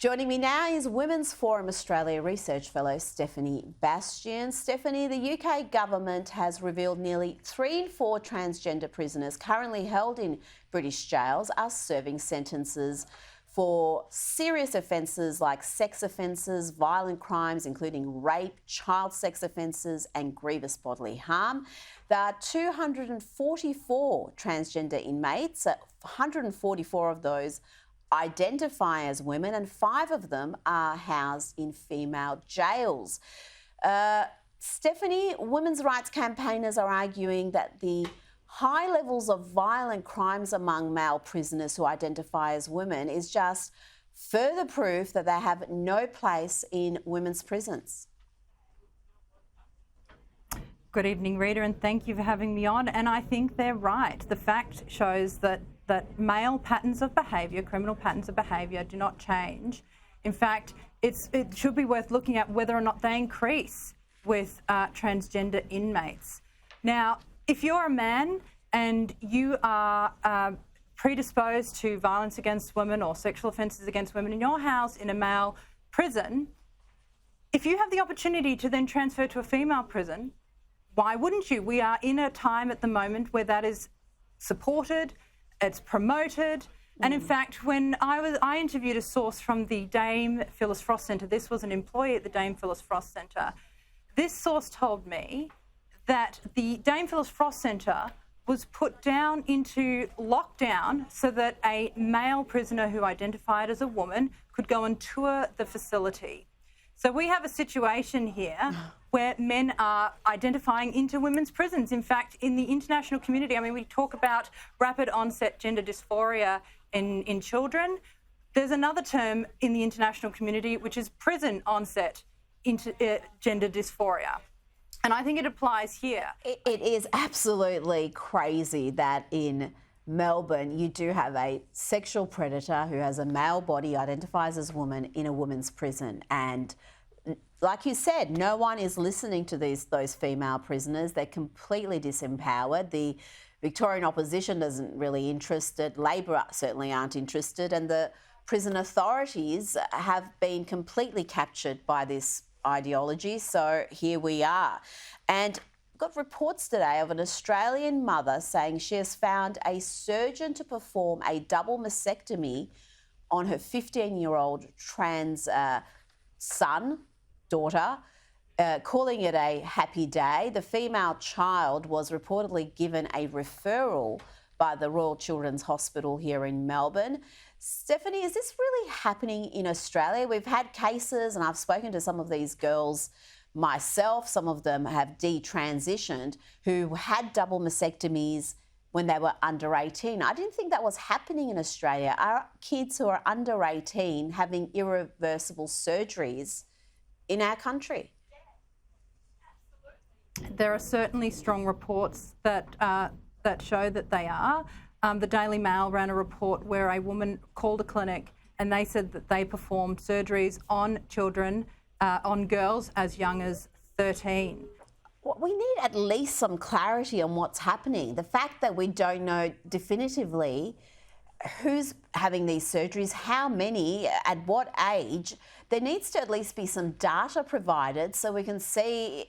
Joining me now is Women's Forum Australia Research Fellow Stephanie Bastiaan. Stephanie, the UK government has revealed nearly 3 in 4 transgender prisoners currently held in British jails are serving sentences for serious offences like sex offences, violent crimes including rape, child sex offences and grievous bodily harm. There are 244 transgender inmates, 144 of those identify as women, and 5 of them are housed in female jails. Stephanie, women's rights campaigners are arguing that the high levels of violent crimes among male prisoners who identify as women is just further proof that they have no place in women's prisons. Good evening, Rita, and thank you for having me on. And I think they're right. The fact shows that male patterns of behaviour, criminal patterns of behaviour, do not change. In fact, it should be worth looking at whether or not they increase with transgender inmates. Now, if you're a man and you are predisposed to violence against women or sexual offences against women and you're housed in a male prison, if you have the opportunity to then transfer to a female prison, why wouldn't you? We are in a time at the moment where that is supported, it's promoted. And in fact, when I interviewed a source from the Dame Phyllis Frost Centre, this was an employee at the Dame Phyllis Frost Centre, this source told me that the Dame Phyllis Frost Centre was put down into lockdown so that a male prisoner who identified as a woman could go and tour the facility. So we have a situation here where men are identifying into women's prisons. In fact, in the international community, I mean, we talk about rapid onset gender dysphoria in children. There's another term in the international community, which is prison onset gender dysphoria. And I think it applies here. It is absolutely crazy that in Melbourne, you do have a sexual predator who has a male body, identifies as woman in a women's prison. And like you said, no one is listening to those female prisoners. They're completely disempowered. The Victorian opposition isn't really interested. Labor certainly aren't interested. And the prison authorities have been completely captured by this ideology. So here we are. And got reports today of an Australian mother saying she has found a surgeon to perform a double mastectomy on her 15-year-old trans daughter, calling it a happy day. The female child was reportedly given a referral by the Royal Children's Hospital here in Melbourne. Stephanie, is this really happening in Australia? We've had cases, and I've spoken to some of these girls myself. Some of them have detransitioned, who had double mastectomies when they were under 18. I didn't think that was happening in Australia. Are kids who are under 18 having irreversible surgeries in our country? There are certainly strong reports that show that they are. The Daily Mail ran a report where a woman called a clinic and they said that they performed surgeries on children, on girls as young as 13. Well, we need at least some clarity on what's happening. The fact that we don't know definitively who's having these surgeries, how many, at what age, there needs to at least be some data provided so we can see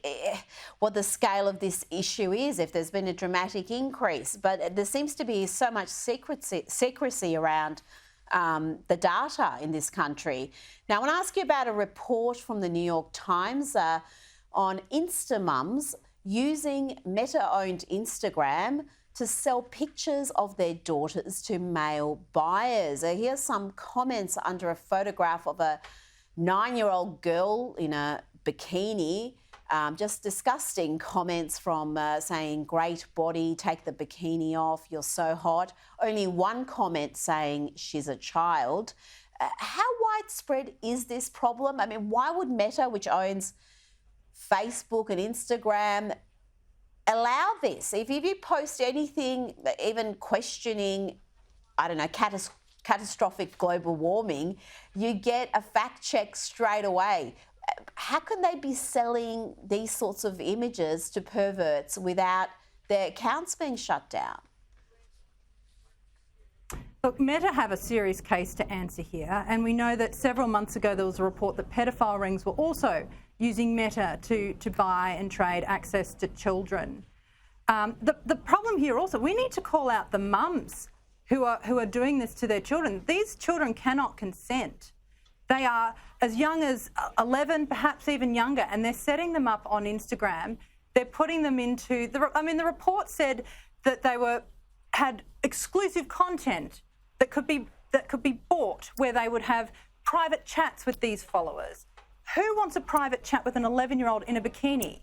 what the scale of this issue is, if there's been a dramatic increase. But there seems to be so much secrecy around the data in this country. Now, I want to ask you about a report from the New York Times on Instamums using Meta-owned Instagram to sell pictures of their daughters to male buyers. Here's some comments under a photograph of a 9-year-old girl in a bikini. Just disgusting comments from saying, great body, take the bikini off, you're so hot. Only one comment saying she's a child. How widespread is this problem? I mean, why would Meta, which owns Facebook and Instagram, allow this? If you post anything, even questioning, I don't know, catastrophic global warming, you get a fact check straight away. How can they be selling these sorts of images to perverts without their accounts being shut down? Look, Meta have a serious case to answer here, and we know that several months ago there was a report that pedophile rings were also using Meta to buy and trade access to children. The problem here also, we need to call out the mums who are doing this to their children. These children cannot consent. They are as young as 11, perhaps even younger, and they're setting them up on Instagram. They're putting them into the report said that they had exclusive content that could be bought, where they would have private chats with these followers. Who wants a private chat with an 11-year-old in a bikini?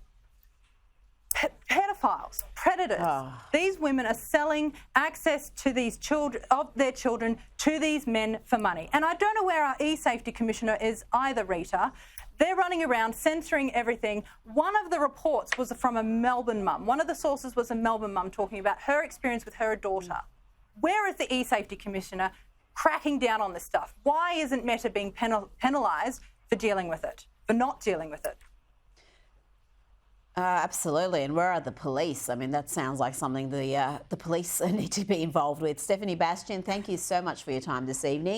Pedophiles, predators. Oh. These women are selling access to these children, of their children, to these men for money. And I don't know where our e-safety commissioner is either, Rita. They're running around censoring everything. One of the reports was from a Melbourne mum. One of the sources was a Melbourne mum talking about her experience with her daughter. Where is the e-safety commissioner cracking down on this stuff? Why isn't Meta being penalised for dealing with it, for not dealing with it? Absolutely. And where are the police? I mean, that sounds like something the police need to be involved with. Stephanie Bastiaan, thank you so much for your time this evening.